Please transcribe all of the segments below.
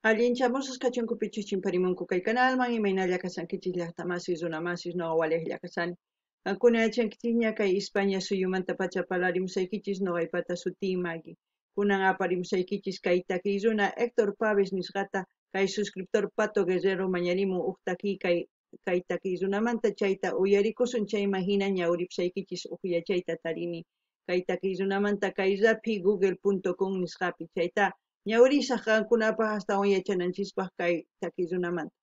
Allinchamusas kachunkupichus chimparimunku kay canalman imaynalla kasankichis llaqtamasis runamasis ñuqa kasani. Kankuna yachankichis ña kay España suyumanta pacha parlarimusaykichis ñuqaypata sutii Maggie. Kunan aparimusaykichis kay takiy runa Héctor Paves nisqata kay suscriptor Pato Guerrero mañarimun huk takiy kay takiy runamanta chayta uyarikusun chayman hina ñawripusaykichis huk yachayta tarini kay takiy runamanta kay rapi google.com nisqapi chayta ñawrisaq qankunapaq astawan yachananchispaq kay takiy runamanta.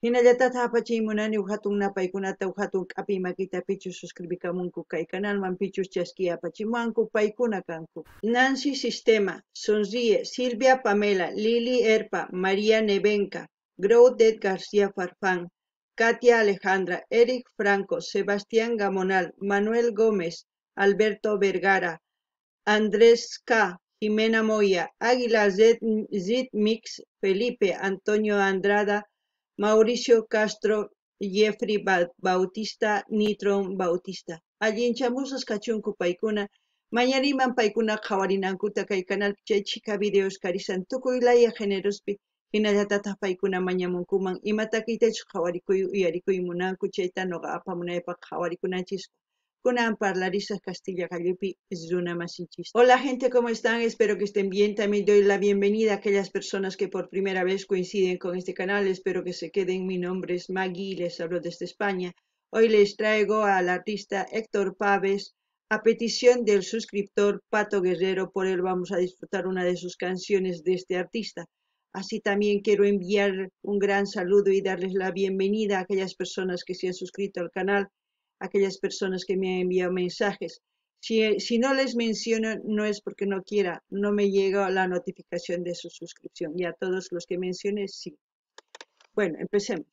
Hinallataq apachiymunani hatun napaykunata hatun k'api makitapichus suscribikamunku kay canalman pichus chaski apachimanku paykuna kanku. Nancy Sistema, Sonríe, Silvia Pamela, Lili Erpa, María Nevenka, Groudet García Farfán, Katia Alejandra, Eric Franco, Sebastián Gamonal, Manuel Gómez, Alberto Vergara, Andrés K, Jimena Moya, Águila Zid Mix, Felipe, Antonio Andrada, Mauricio Castro, Jeffrey Bautista, Nitron Bautista. Allinchamusas kachunku paykuna, mañariman paykuna qhawarinankuta kay canal chaychika videos karisan tukuylaya generospi, hinallataq paykuna mañamunkuman imatakitachus qhawarikuy uyarikuy munanku chayta ñuqa apamunaypaq qhawarikunanchis. Kunan parlarisas Castilla Gallupi Zuna Masinchis. Hola gente, ¿cómo están? Espero que estén bien. También doy la bienvenida a aquellas personas que por primera vez coinciden con este canal. Espero que se queden. Mi nombre es Maggie y les hablo desde España. Hoy les traigo al artista Héctor Paves a petición del suscriptor Pato Guerrero. Por él vamos a disfrutar una de sus canciones de este artista. Así también quiero enviar un gran saludo y darles la bienvenida a aquellas personas que se han suscrito al canal, aquellas personas que me han enviado mensajes. Si no les menciono, no es porque no quiera, no me llega la notificación de su suscripción. Y a todos los que mencioné, sí. Bueno, empecemos.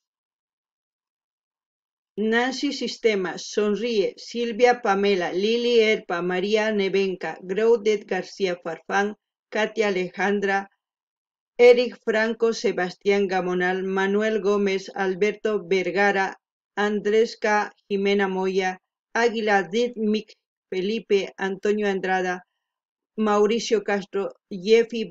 Nancy Sistema, Sonríe, Silvia Pamela, Lili Erpa, María Nevenka, Groudet García Farfán, Katia Alejandra, Eric Franco, Sebastián Gamonal, Manuel Gómez, Alberto Vergara, Andrés K, Jimena Moya, Águila Mick, Felipe, Antonio Andrada, Mauricio Castro, Jeffy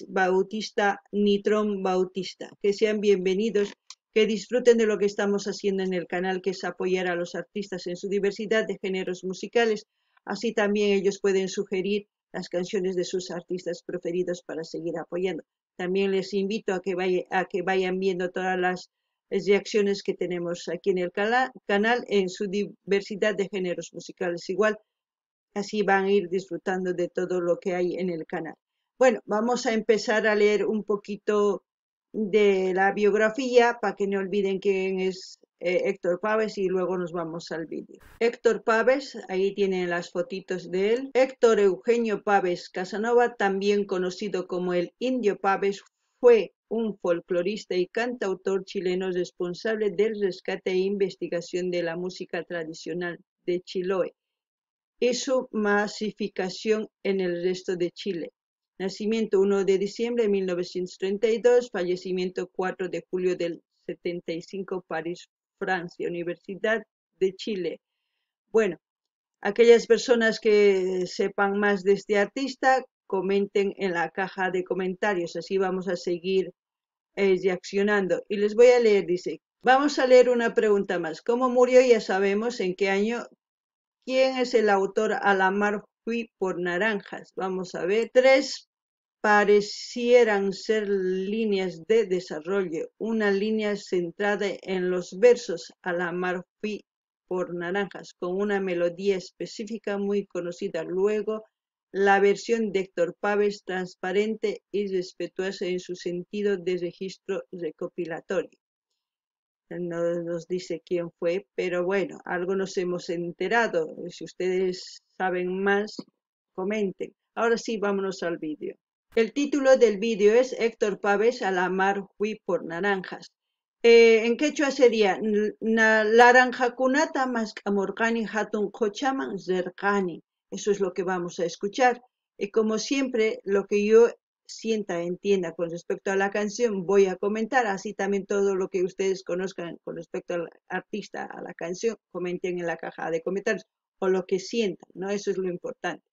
Bautista, Nitron Bautista. Que sean bienvenidos, que disfruten de lo que estamos haciendo en el canal, que es apoyar a los artistas en su diversidad de géneros musicales. Así también ellos pueden sugerir las canciones de sus artistas preferidos para seguir apoyando. También les invito a que vayan viendo todas las reacciones que tenemos aquí en el canal en su diversidad de géneros musicales. Igual, así van a ir disfrutando de todo lo que hay en el canal. Bueno, vamos a empezar a leer un poquito de la biografía para que no olviden quién es Héctor Paves y luego nos vamos al vídeo. Héctor Paves, ahí tienen las fotitos de él. Héctor Eugenio Paves Casanova, también conocido como el Indio Paves, fue un folclorista y cantautor chileno responsable del rescate e investigación de la música tradicional de Chiloé y su masificación en el resto de Chile. Nacimiento 1 de diciembre de 1932, fallecimiento 4 de julio del 75, París, Francia, Universidad de Chile. Bueno, aquellas personas que sepan más de este artista, comenten en la caja de comentarios, así vamos a seguir reaccionando. Y les voy a leer, dice, vamos a leer una pregunta más. ¿Cómo murió? Ya sabemos en qué año. ¿Quién es el autor? A la mar fui por naranjas. Vamos a ver. 3 parecieran ser líneas de desarrollo. Una línea centrada en los versos. A la mar fui por naranjas, con una melodía específica muy conocida. Luego, la versión de Héctor Paves, transparente y respetuosa en su sentido de registro recopilatorio. No nos dice quién fue, pero bueno, algo nos hemos enterado. Si ustedes saben más, comenten. Ahora sí, vámonos al vídeo. El título del vídeo es Héctor Paves a la mar fui por naranjas. En quechua sería naranja kunata más amorgani hatun kochaman zergani. Eso es lo que vamos a escuchar. Y como siempre, lo que yo sienta, entienda con respecto a la canción, voy a comentar, así también todo lo que ustedes conozcan con respecto al artista, a la canción, comenten en la caja de comentarios, o lo que sientan, ¿no? Eso es lo importante.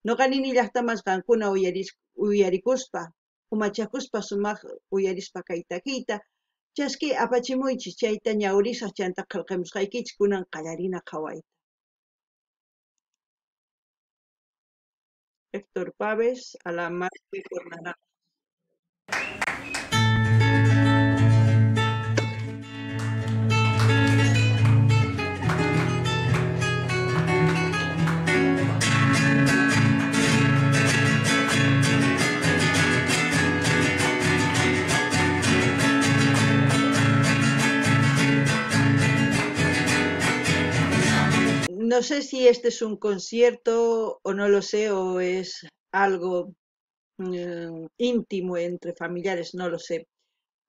No ganini llaqtamas qankuna uyarikuspa, umachakuspa sumaq uyarispa kay takiyta chasqi apachimuychis chayta ñawrisaq chanta qillqamusqaykichis kunan qallarina qhawayta. Héctor Pávez, Alamar por Naranjas. No sé si este es un concierto o no lo sé, o es algo íntimo entre familiares, no lo sé,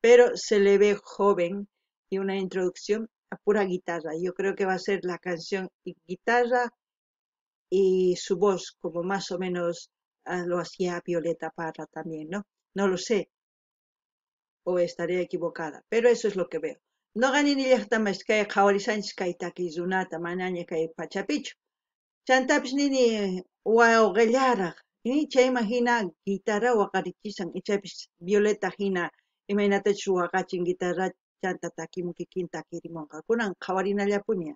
pero se le ve joven y una introducción a pura guitarra. Yo creo que va a ser la canción y guitarra y su voz, como más o menos lo hacía Violeta Parra también, ¿no? No lo sé, o estaré equivocada, pero eso es lo que veo. No ganin llaqtamas kay qhawarisanchis kay takiykunata manaña kay pachapichu. Chantapish nini wawqillaraq, chayman hina guitarra waqarichisan ichaypish Violeta hina imaynatachus waqachin guitarra chanta takimun kikin takirimunqa kunan qhawarinallapuña.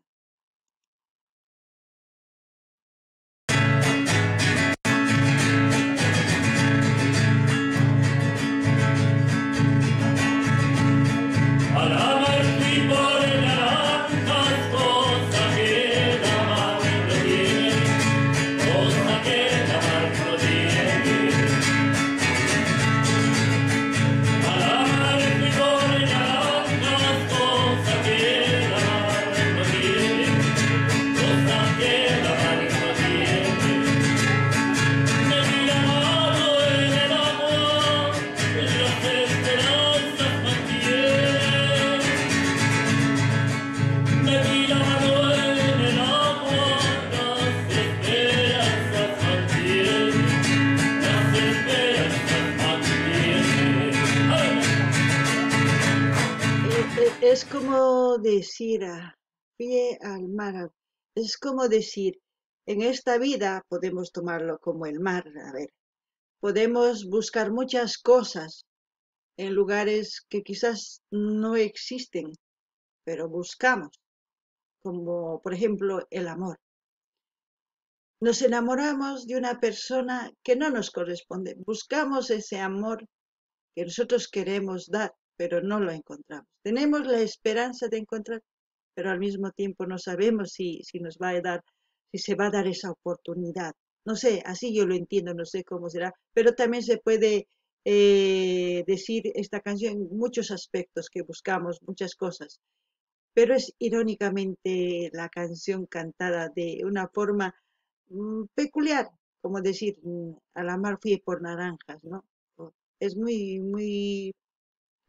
Es como decir, pie al mar, es como decir, en esta vida podemos tomarlo como el mar, a ver, podemos buscar muchas cosas en lugares que quizás no existen, pero buscamos, como por ejemplo el amor. Nos enamoramos de una persona que no nos corresponde, buscamos ese amor que nosotros queremos dar, pero no lo encontramos. Tenemos la esperanza de encontrar, pero al mismo tiempo no sabemos si nos va a dar, si se va a dar esa oportunidad. No sé, así yo lo entiendo, no sé cómo será, pero también se puede decir esta canción en muchos aspectos que buscamos, muchas cosas, pero es irónicamente la canción cantada de una forma peculiar, como decir, a la mar fui por naranjas, ¿no? Es muy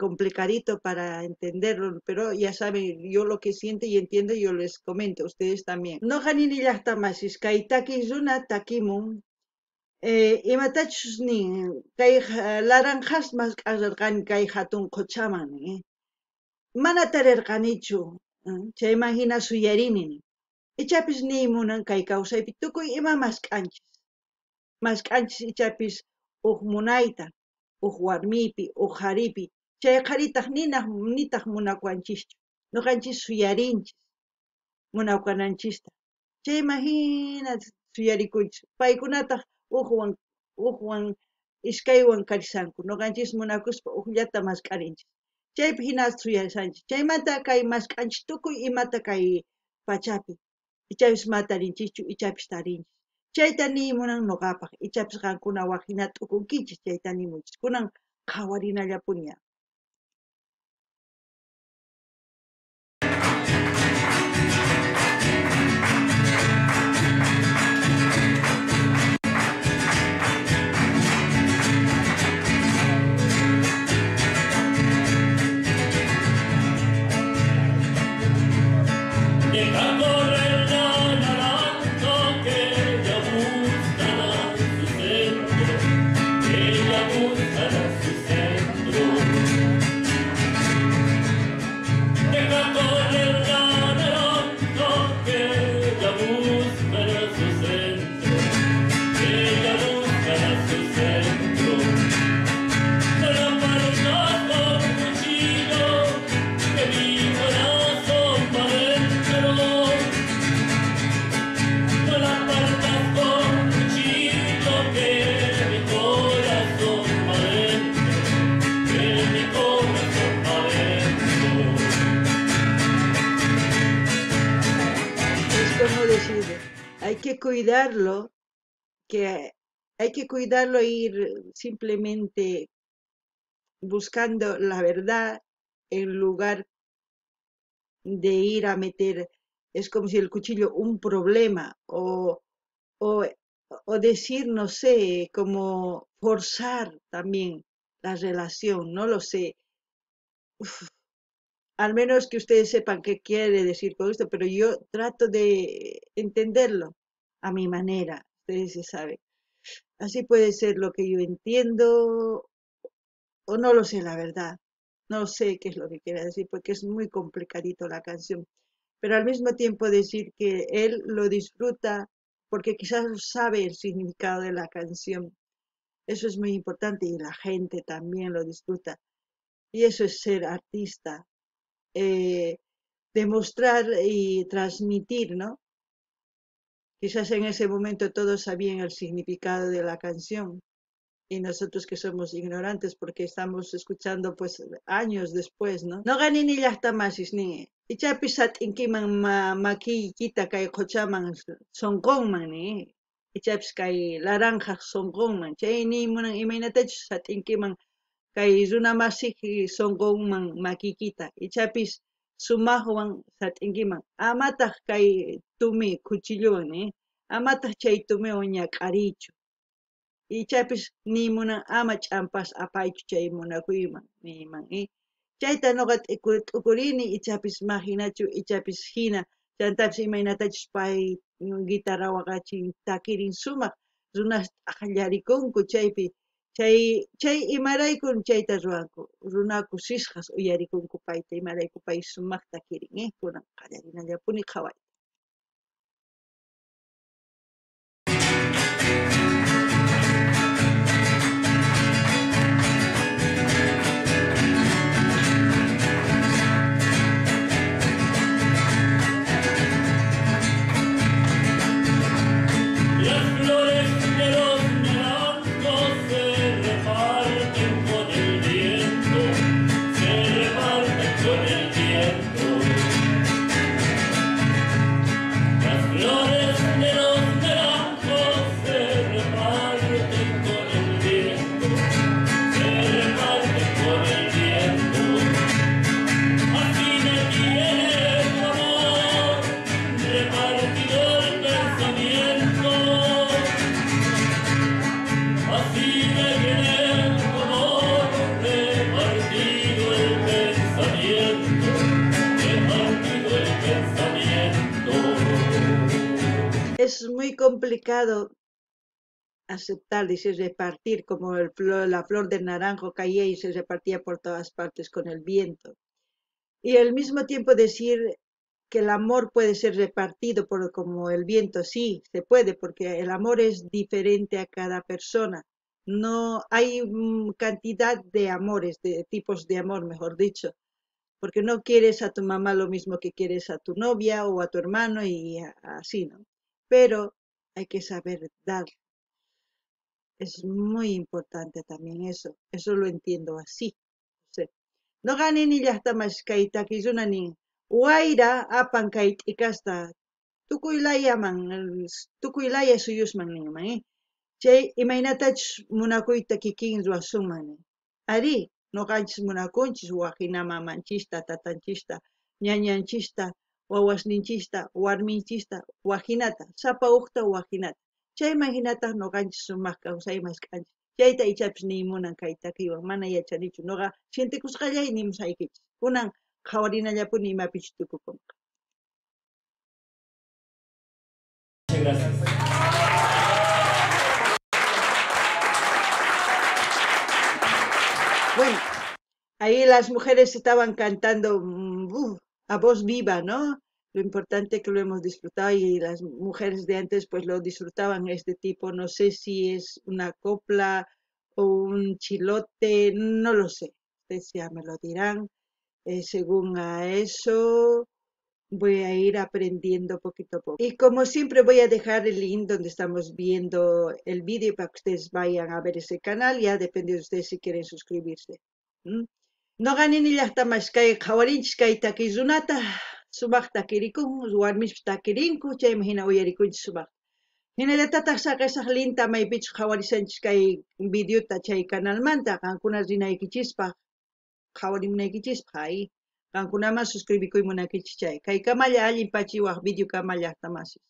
complicadito para entenderlo, pero ya saben, yo lo que siento y entiendo, yo les comento, ustedes también. No ganini llaqtamasis, kay takiyuna takimun, imatachus nin, kay laranjas mas k'ararqani kay hatun quchaman, mana tarirqanichu, chayman hina suyarini, ichapis niymunan kay kawsaypi tukuy ima mask'anchis ichapis uq munayta, uq warmipi, uq qharipi, chay qharitaq nitaq munakuanchischu, nuqanchis suyarinchis munawqananchista, chayman hina suyarikunchis, paykunataq uqwan iskaywan karisanku, nuqanchis munakuspa uqllata mask'arinchis, chaypi hina suyarisanchis, chaymanta kay mask'anchis tukuy imata kay pachapi, ichapis matarinchischu, ichapis tarinchis, chayta niymunan nuqapaq, ichapis qankunawaq hina t'ukunkichis, chayta nimunchis, kunan qhawarinallapuña. Ella buscará su centro. hay que cuidarlo, que hay que cuidarlo e ir simplemente buscando la verdad en lugar de ir a meter, es como si el cuchillo, un problema o, o decir, no sé, como forzar también la relación, no lo sé. Uf, al menos que ustedes sepan qué quiere decir con esto, pero yo trato de entenderlo a mi manera, ustedes se saben. Así puede ser lo que yo entiendo o no lo sé, la verdad. No sé qué es lo que quiere decir porque es muy complicadito la canción. Pero al mismo tiempo decir que él lo disfruta porque quizás sabe el significado de la canción. Eso es muy importante y la gente también lo disfruta. Y eso es ser artista, eh, demostrar y transmitir, ¿no? Quizás en ese momento todos sabían el significado de la canción y nosotros que somos ignorantes porque estamos escuchando pues años después, ¿no? No ganin ni hasta más ni. Ichapisat inkiman maki kita kay kochaman sonkonman ni. Ichapis kay laranja sonkonman. Chay ni munan imaynatach sat inkiman kay runa masiki sonkonman makikita. Ichapis sumaqwan sat inkiman. Amataq kay tumi kuchilluwan ni. Amataq chay tumiwan ñak'arichu. Ichapis nimunan ama ch'ampas apaychu chay munakuyman niman chayta noqa t'ukurini ichapis mahinachu ichapis hina chantapis imaynatachus pay guitarra waqachin takirin sumaq runas t'aqllarikunku chaypi chay imaraykun chayta ruranku runaku sisqas uyarikunku payta imarayku pay sumaq takirin kunan qallarinallapuni qhaway. Es muy complicado aceptar, dice, repartir, como la flor del naranjo caía y se repartía por todas partes con el viento. Y al mismo tiempo decir que el amor puede ser repartido por como el viento, sí, se puede, porque el amor es diferente a cada persona. No hay cantidad de amores, de tipos de amor, mejor dicho, porque no quieres a tu mamá lo mismo que quieres a tu novia o a tu hermano y así, ¿no? Pero hay que saber dar. Es muy importante también eso lo entiendo así. Sí. No gani ni llasta más kaita kizunani. Waira apan kait ikasta. Tukuylaya suyusman ninman, Chay imaynatach munakuyta kikin ruasunman. Ari, no ganchis munakunchis wajina mamanchista, tatanchista, ñañanchista, wawasninchista, warminchista, wajinata, sapa ukta wajinata. Chay imaginata no ganchis sumaq kawsaymas kanchis. Chayta ichapis nimunan kay takiwan mana yachanichu. Noqa sintikusqallay nimusaykichis. Kunan qhawarinallapuni imapichu tukukunqa. Gracias. Bueno, ahí las mujeres estaban cantando a voz viva, ¿no? Lo importante que lo hemos disfrutado y las mujeres de antes pues lo disfrutaban este tipo, no sé si es una copla o un chilote, no lo sé, ustedes ya me lo dirán. Según a eso voy a ir aprendiendo poquito a poco. Y como siempre voy a dejar el link donde estamos viendo el vídeo para que ustedes vayan a ver ese canal, ya depende de ustedes si quieren suscribirse. ¿Mm? No ganin llaqtamas kay qhawarinchis kay takizunata sumaq takirikun warmispis takirinku chaymi hina uyarikunchis sumaq Hinallataq saqisaq linta maypichus qhawarisanchis kay videota chay canalmanta qankuna rinaykichispaq qhawarimunaykichispa hay qankunaman suscribikuymunaykichischay kay kamalla allin pachiwaq video kamallaqta masis